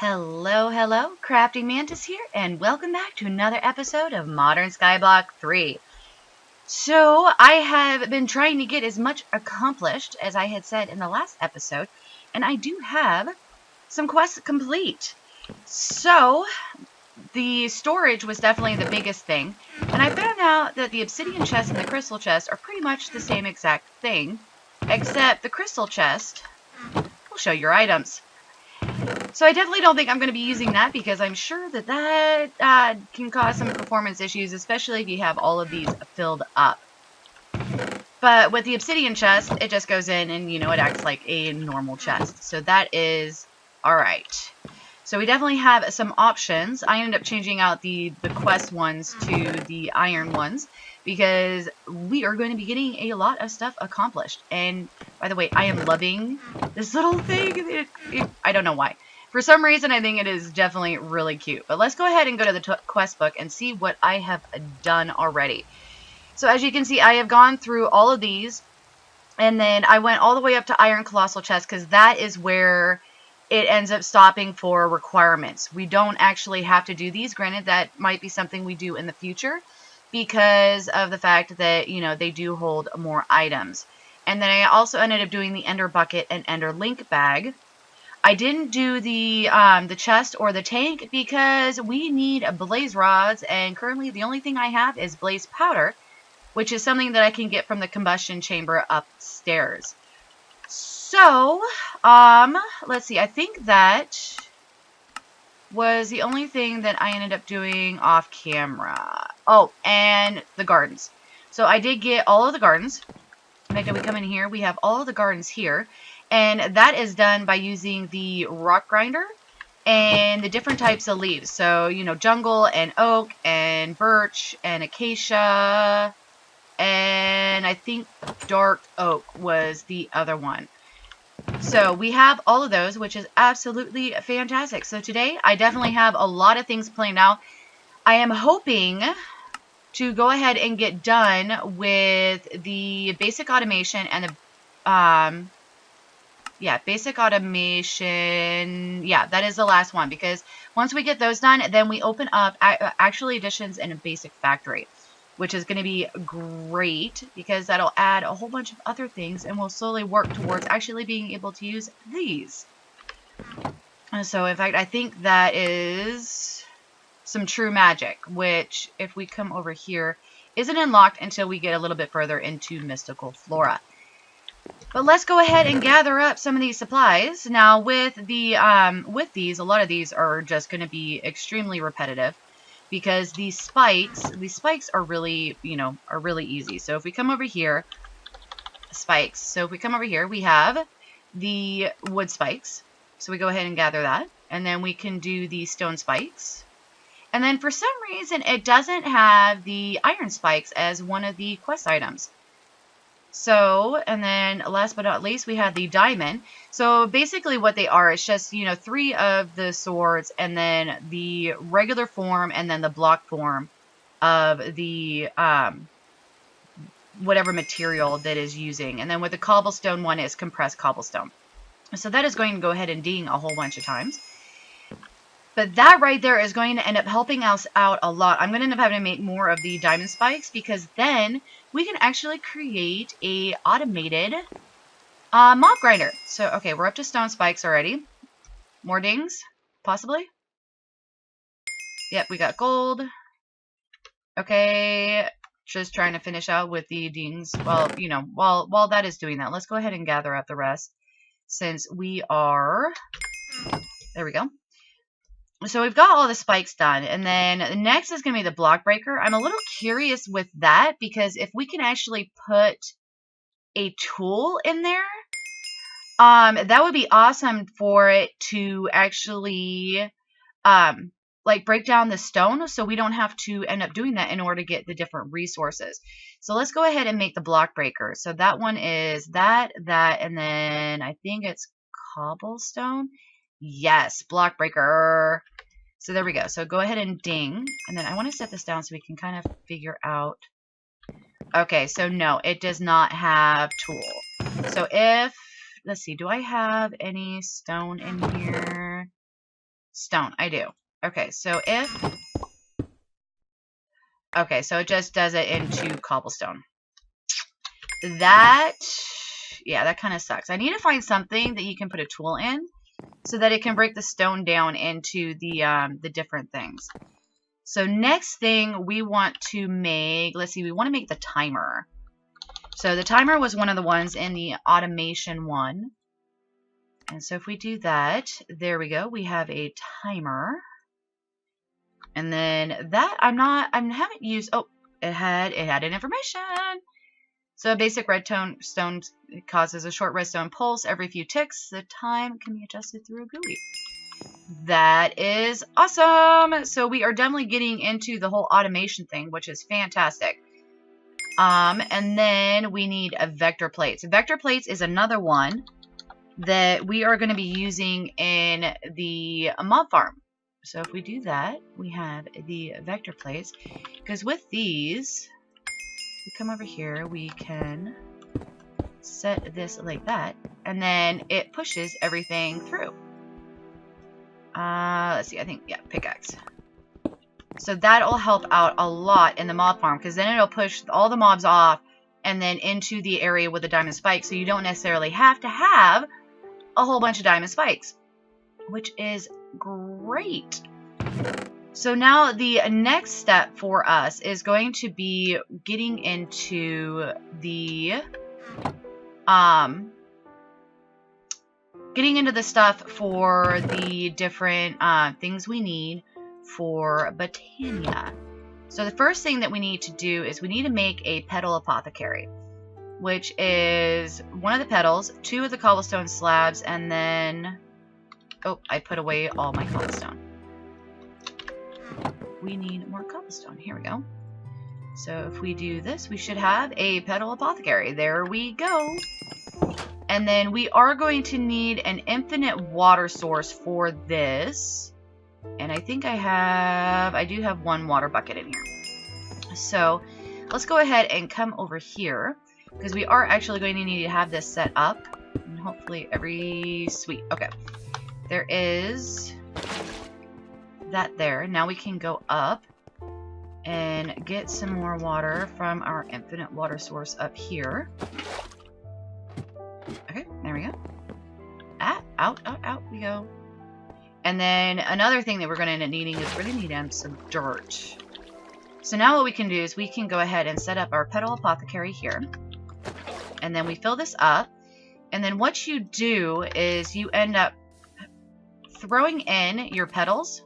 Hello, CraftingMantis here, and welcome back to another episode of Modern Skyblock 3. So, I have been trying to get as much accomplished as I had said in the last episode, and I do have some quests complete. So, the storage was definitely the biggest thing, and I found out that the obsidian chest and the crystal chest are pretty much the same exact thing, except the crystal chest will show your items. So I definitely don't think I'm going to be using that because I'm sure that can cause some performance issues, especially if you have all of these filled up. But with the obsidian chest, it just goes in and, it acts like a normal chest. So that is alright. So we definitely have some options. I ended up changing out the quest ones to the iron ones because we are going to be getting a lot of stuff accomplished. And by the way, I am loving this little thing. I don't know why. For some reason, I think it is definitely really cute. But let's go ahead and go to the quest book and see what I have done already. So as you can see, I have gone through all of these. And then I went all the way up to Iron Colossal Chest because that is where it ends up stopping for requirements. We don't actually have to do these. Granted, that might be something we do in the future because of the fact that, they do hold more items. And then I also ended up doing the Ender Bucket and Ender Link Bag. I didn't do the chest or the tank because we need blaze rods, and currently the only thing I have is blaze powder, which is something that I can get from the combustion chamber upstairs. So, let's see, I think that was the only thing that I ended up doing off camera. Oh, and the gardens. So I did get all of the gardens. Make that we come in here, we have all of the gardens here. And that is done by using the rock grinder and the different types of leaves. So, jungle and oak and birch and acacia. And I think dark oak was the other one. So we have all of those, which is absolutely fantastic. So today I definitely have a lot of things planned out. I am hoping to go ahead and get done with the basic automation and the basic automation. Yeah, that is the last one because once we get those done, then we open up actually additions in a basic factory, which is going to be great because that'll add a whole bunch of other things and we'll slowly work towards actually being able to use these. So in fact, I think that is some true magic, which if we come over here, isn't unlocked until we get a little bit further into mystical flora. But let's go ahead and gather up some of these supplies. Now with the these, a lot of these are just going to be extremely repetitive because these spikes are really, are really easy. So if we come over here, spikes. So if we come over here, we have the wood spikes. So we go ahead and gather that. And then we can do the stone spikes. And then for some reason, it doesn't have the iron spikes as one of the quest items. So, and then last but not least, we have the diamond. So basically what they are is just, 3 of the swords and then the regular form and then the block form of the, whatever material that is using. And then with the cobblestone one is compressed cobblestone. So that is going to go ahead and ding a whole bunch of times. But that right there is going to end up helping us out a lot. I'm going to end up having to make more of the diamond spikes because then we can actually create a automated mob grinder. So, okay, we're up to stone spikes already. More dings, possibly. Yep, we got gold. Okay, just trying to finish out with the dings. Well, while that is doing that, let's go ahead and gather up the rest since we are... There we go. So we've got all the spikes done, and then next is going to be the block breaker. I'm a little curious with that because if we can actually put a tool in there, that would be awesome for it to actually like break down the stone, so we don't have to end up doing that in order to get the different resources. So let's go ahead and make the block breaker. So that one is that, and then I think it's cobblestone. Yes, block breaker. So there we go. So go ahead and ding. And then I want to set this down so we can kind of figure out. Okay, so no, it does not have tool. So if, let's see, do I have any stone in here? Stone, I do. Okay, so if... Okay, so it just does it into cobblestone. That... Yeah, that kind of sucks. I need to find something that you can put a tool in so that it can break the stone down into the different things. So next thing we want to make... Let's see, we want to make the timer. So the timer was one of the ones in the automation one. And so if we do that, there we go. We have a timer. And then that I haven't used. Oh, it had an information. So a basic redstone causes a short redstone pulse every few ticks. The time can be adjusted through a GUI. That is awesome. So we are definitely getting into the whole automation thing, which is fantastic. And then we need a vector plates. Vector plates is another one that we are going to be using in the mob farm. So if we do that, we have the vector plates. Because with these, we come over here, we can set this like that, and then it pushes everything through. Let's see, I think, yeah, pickaxe. So that'll help out a lot in the mob farm, because then it'll push all the mobs off and then into the area with the diamond spikes, so you don't necessarily have to have a whole bunch of diamond spikes, which is great. So now the next step for us is going to be getting into the stuff for the different things we need for Botania. So the first thing that we need to do is we need to make a petal apothecary, which is one of the petals, 2 of the cobblestone slabs, and then... Oh, I put away all my cobblestone. We need more cobblestone. Here we go. So if we do this, we should have a petal apothecary. There we go. And then we are going to need an infinite water source for this. And I think I do have 1 water bucket in here. So let's go ahead and come over here, because we are actually going to need to have this set up. And hopefully sweet. Okay. There is that there. Now we can go up and get some more water from our infinite water source up here. Okay, there we go. Out we go. And then another thing that we're going to end up needing is we're going to need some dirt. So now what we can do is we can go ahead and set up our petal apothecary here. And then we fill this up. And then what you do is you end up throwing in your petals.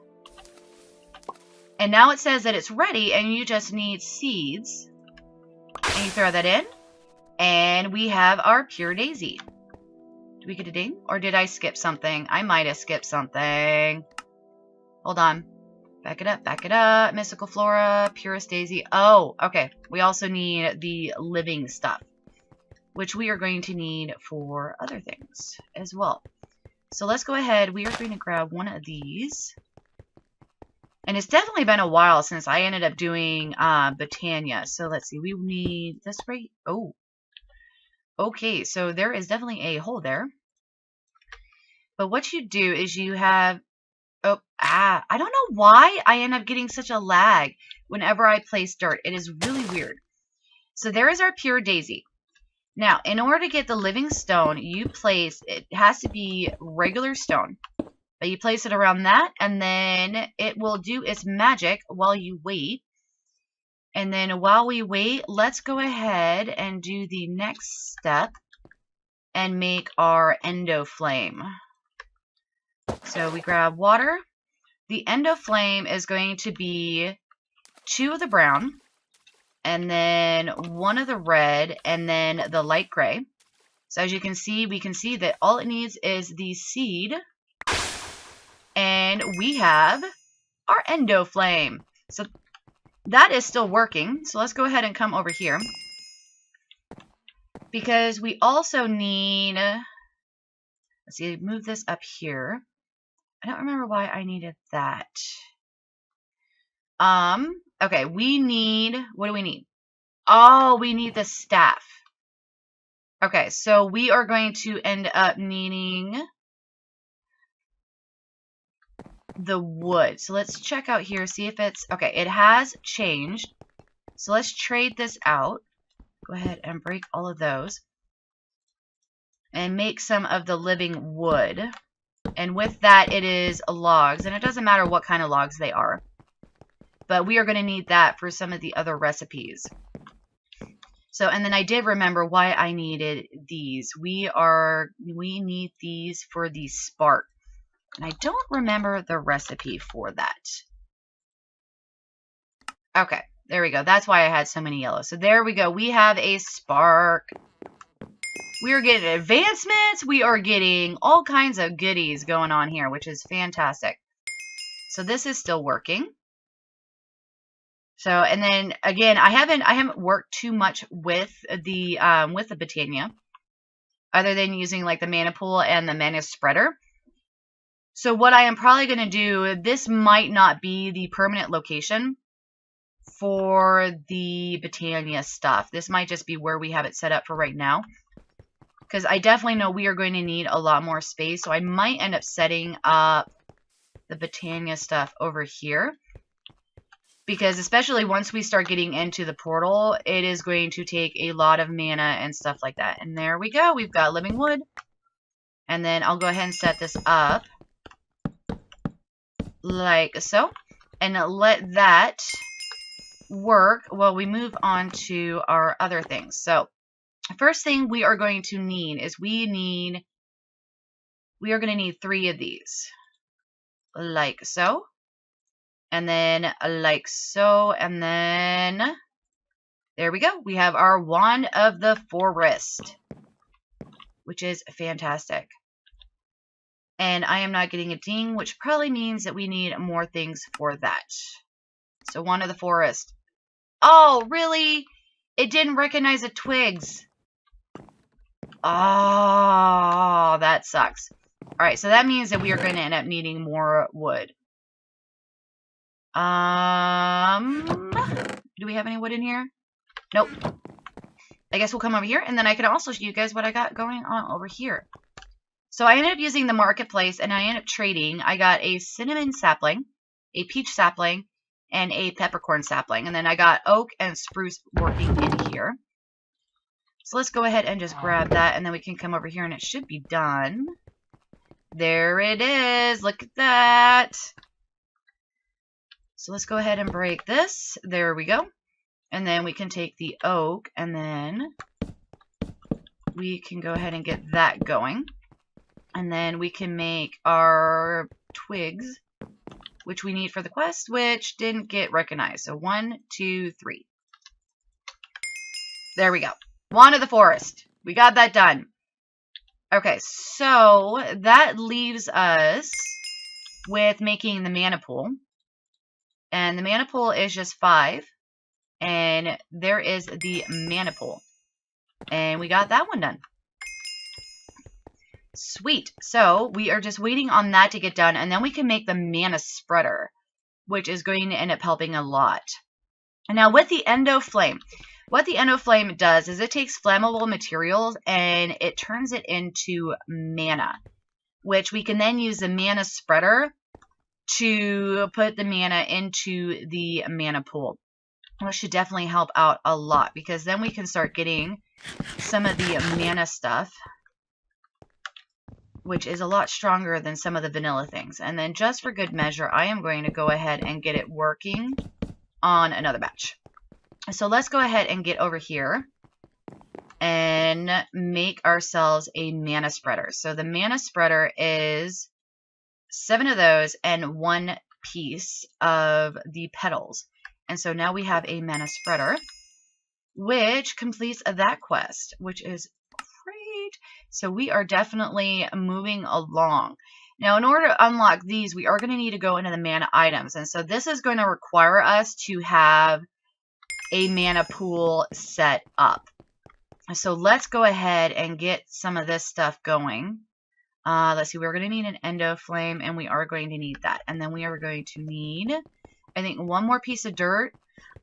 And now it says that it's ready and you just need seeds. And you throw that in. And we have our pure daisy. Do we get a ding? Or did I skip something? I might have skipped something. Hold on. Back it up, back it up. Mystical flora, purest daisy. Oh, okay. We also need the living stuff, which we are going to need for other things as well. So let's go ahead. We are going to grab one of these. And it's definitely been a while since I ended up doing Botania. So let's see. We need this right. Oh. Okay, so there is definitely a hole there. But what you do is you have... Oh, I don't know why I end up getting such a lag whenever I place dirt. It is really weird. So there is our pure daisy. Now, in order to get the living stone, you place... It has to be regular stone. But you place it around that, and then it will do its magic while you wait. And then while we wait, let's go ahead and do the next step and make our endo flame. So we grab water. The endo flame is going to be 2 of the brown, and then 1 of the red, and then the light gray. So as you can see, we can see that all it needs is the seed. And we have our endo flame. So that is still working. So let's go ahead and come over here. Because we also need... Let's see, move this up here. I don't remember why I needed that. Okay, we need... What do we need? Oh, we need the staff. Okay, so we are going to end up needing... the wood. So let's check out here, see if it's... Okay, it has changed. So let's trade this out. Go ahead and break all of those. And make some of the living wood. And with that, it is logs. And it doesn't matter what kind of logs they are. But we are going to need that for some of the other recipes. So, and then I did remember why I needed these. We need these for the spark. And I don't remember the recipe for that. Okay, there we go. That's why I had so many yellow. So there we go. We have a spark. We are getting advancements. We are getting all kinds of goodies going on here, which is fantastic. So this is still working. So, and then again, I haven't worked too much with the Botania, other than using like the mana pool and the mana spreader. So what I am probably going to do, this might not be the permanent location for the Botania stuff. This might just be where we have it set up for right now. Because I definitely know we are going to need a lot more space. So I might end up setting up the Botania stuff over here. Because especially once we start getting into the portal, it is going to take a lot of mana and stuff like that. And there we go. We've got living wood. And then I'll go ahead and set this up. Like so. And let that work while we move on to our other things. So, first thing we are going to need is we are going to need 3 of these. Like so. And then like so. And then there we go. We have our Wand of the Forest, which is fantastic. And I am not getting a ding, which probably means that we need more things for that. So Wand of the Forest. Oh, really? It didn't recognize the twigs. Oh, that sucks. Alright, so that means that we are going to end up needing more wood. Do we have any wood in here? Nope. I guess we'll come over here, and then I can also show you guys what I got going on over here. So I ended up using the marketplace, and I ended up trading. I got a cinnamon sapling, a peach sapling, and a peppercorn sapling. And then I got oak and spruce working in here. So let's go ahead and just grab that, and then we can come over here, and it should be done. There it is. Look at that. So let's go ahead and break this. There we go. And then we can take the oak, and then we can go ahead and get that going. And then we can make our twigs, which we need for the quest, which didn't get recognized. So 1, 2, 3. There we go. Wand of the Forest. We got that done. Okay, so that leaves us with making the mana pool. And the mana pool is just 5. And there is the mana pool. And we got that one done. Sweet. So we are just waiting on that to get done, and then we can make the mana spreader, which is going to end up helping a lot. And now with the Endo Flame, what the Endo Flame does is it takes flammable materials and it turns it into mana, which we can then use the mana spreader to put the mana into the mana pool. Which should definitely help out a lot, because then we can start getting some of the mana stuff, which is a lot stronger than some of the vanilla things. And then just for good measure, I am going to go ahead and get it working on another batch. So let's go ahead and get over here and make ourselves a mana spreader. So the mana spreader is 7 of those and 1 piece of the petals. And so now we have a mana spreader, which completes that quest, which is great. So we are definitely moving along. Now, in order to unlock these, we are going to need to go into the mana items. And so this is going to require us to have a mana pool set up. So let's go ahead and get some of this stuff going. Let's see, we're going to need an Endo Flame, and we are going to need that. And then we are going to need, I think, 1 more piece of dirt.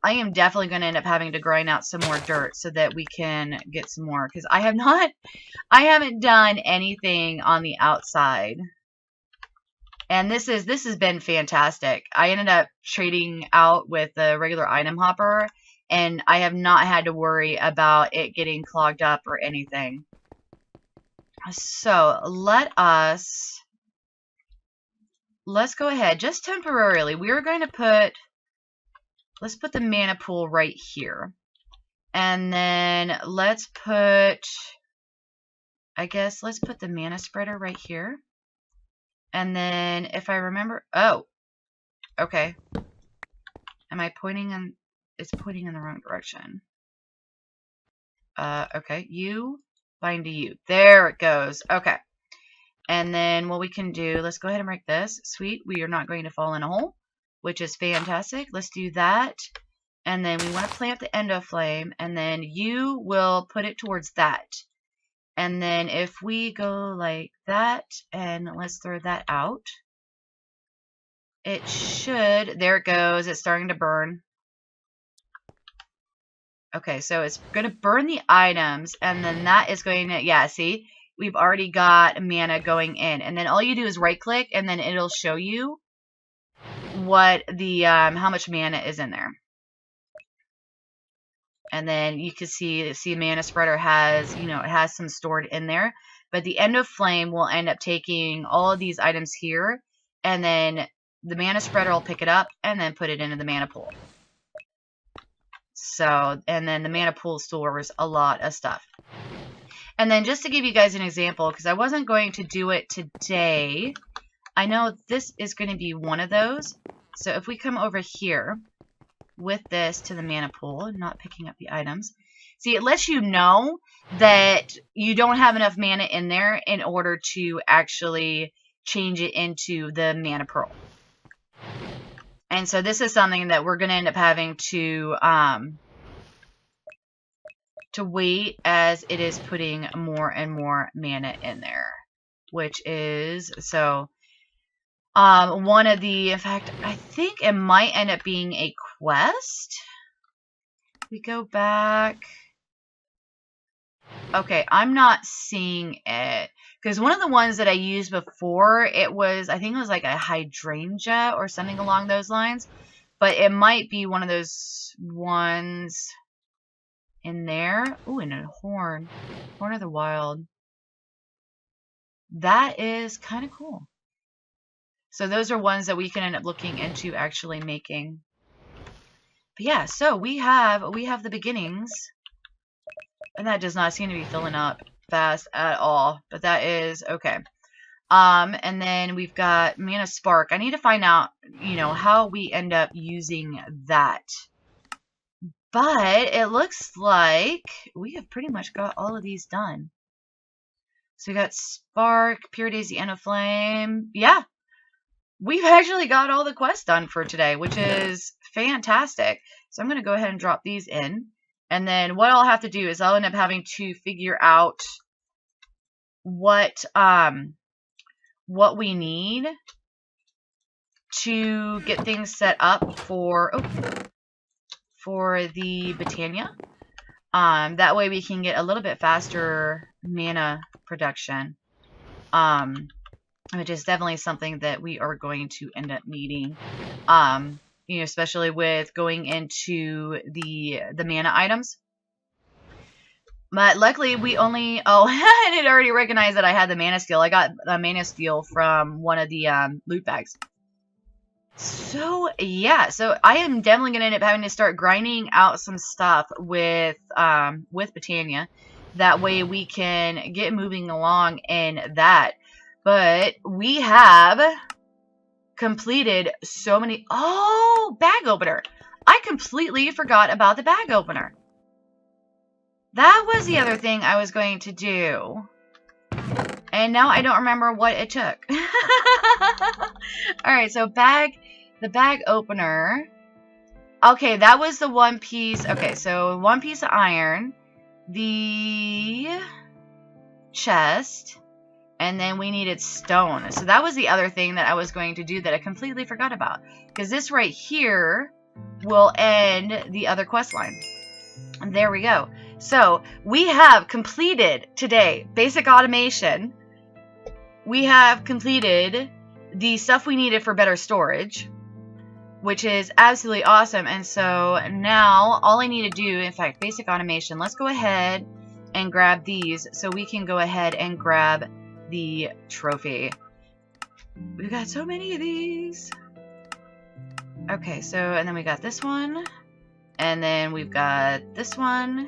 I am definitely going to end up having to grind out some more dirt so that we can get some more, because I haven't done anything on the outside. And this has been fantastic. I ended up trading out with the regular item hopper, and I have not had to worry about it getting clogged up or anything. So let's go ahead, just temporarily. We are going to let's put the mana pool right here. And then let's put, I guess, let's put the mana spreader right here. And then if I remember, oh, okay. Am I pointing in, it's pointing in the wrong direction. Okay, you bind to you. There it goes. Okay. And then what we can do, let's go ahead and break this. Sweet, we are not going to fall in a hole, which is fantastic. Let's do that. And then we want to plant the endo flame, and then you will put it towards that. And then if we go like that, and let's throw that out, it should, there it goes, it's starting to burn. Okay, so it's going to burn the items, and then that is going to, yeah, see, we've already got mana going in. And then all you do is right click, and then it'll show you what the, how much mana is in there. And then you can see mana spreader has, you know, it has some stored in there. But the end of flame will end up taking all of these items here. And then the mana spreader will pick it up and then put it into the mana pool. So, and then the mana pool stores a lot of stuff. And then just to give you guys an example, because I wasn't going to do it today, I know this is going to be one of those. So if we come over here with this to the mana pool, not picking up the items. See, it lets you know that you don't have enough mana in there in order to actually change it into the mana pearl. And so this is something that we're going to end up having to wait as it is putting more and more mana in there, which is, so one of the, in fact, I think it might end up being a quest. We go back. Okay, I'm not seeing it. Because one of the ones that I used before, it was, I think it was like a hydrangea or something along those lines. But it might be one of those ones in there. Ooh, and a horn. Horn of the Wild. That is kind of cool. So those are ones that we can end up looking into actually making. But yeah, so we have the beginnings. And that does not seem to be filling up fast at all. But that is okay. And then we've got Mana Spark. I need to find out, you know, how we end up using that. But it looks like we have pretty much got all of these done. So we got Spark, Pure Daisy, End of Flame. Yeah. We've actually got all the quests done for today, which is fantastic. So I'm going to go ahead and drop these in. And then what I'll have to do is I'll end up having to figure out what we need to get things set up for the Botania. That way we can get a little bit faster mana production. Which is definitely something that we are going to end up needing. You know, especially with going into the mana items. But luckily we only, oh, I didn't already recognize that I had the mana steel. I got a mana steel from one of the loot bags. So yeah, so I am definitely going to end up having to start grinding out some stuff with Botania. That way we can get moving along in that. But we have completed so many... Oh, bag opener. I completely forgot about the bag opener. That was the other thing I was going to do. And now I don't remember what it took. Alright, so the bag opener. Okay, that was the one piece. Okay, so one piece of iron. The chest. And then we needed stone. So that was the other thing that I was going to do that I completely forgot about. Because this right here will end the other quest line. And there we go. So we have completed today basic automation. We have completed the stuff we needed for better storage, which is absolutely awesome. And so now all I need to do, in fact, basic automation, let's go ahead and grab these so we can go ahead and grab the trophy. We've got so many of these. Okay, so, and then we got this one, and then we've got this one,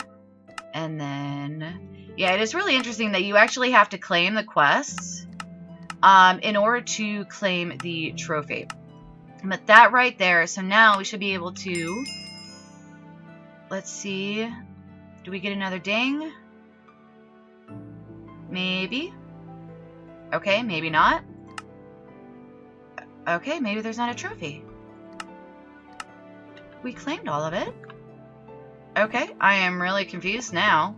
and then, yeah, it is really interesting that you actually have to claim the quests in order to claim the trophy. But that right there, so now we should be able to, let's see, do we get another ding? Maybe. Okay, maybe not. Okay, maybe there's not a trophy. We claimed all of it. Okay, I am really confused now.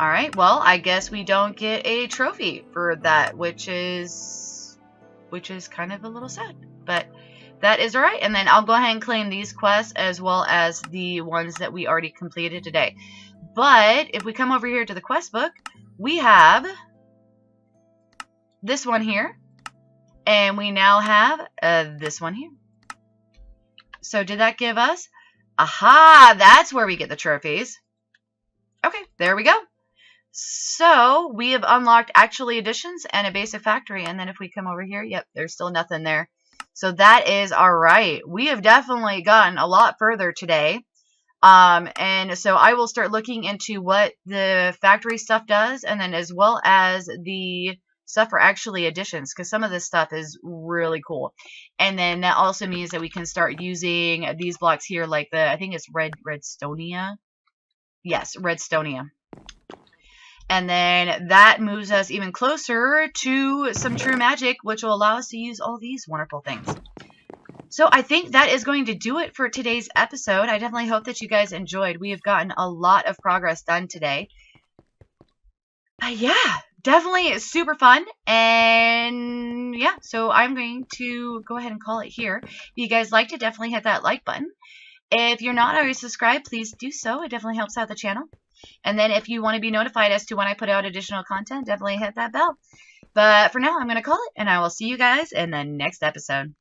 Alright, well, I guess we don't get a trophy for that, which is kind of a little sad. But that is alright, and then I'll go ahead and claim these quests as well as the ones that we already completed today. But if we come over here to the quest book, we have this one here, and we now have this one here. So did that give us? Aha! That's where we get the trophies. Okay, there we go. So we have unlocked actually additions and a basic factory. And then if we come over here, yep, there's still nothing there. So that is alright. We have definitely gotten a lot further today. And so I will start looking into what the factory stuff does, and then as well as the stuff for actually additions, because some of this stuff is really cool. And then that also means that we can start using these blocks here, like the, I think it's Redstonia. Yes, Redstonia. And then that moves us even closer to some true magic, which will allow us to use all these wonderful things. So I think that is going to do it for today's episode. I definitely hope that you guys enjoyed. We have gotten a lot of progress done today. But yeah, definitely super fun. And yeah, so I'm going to go ahead and call it here. If you guys liked it, definitely hit that like button. If you're not already subscribed, please do so. It definitely helps out the channel. And then if you want to be notified as to when I put out additional content, definitely hit that bell. But for now, I'm going to call it, and I will see you guys in the next episode.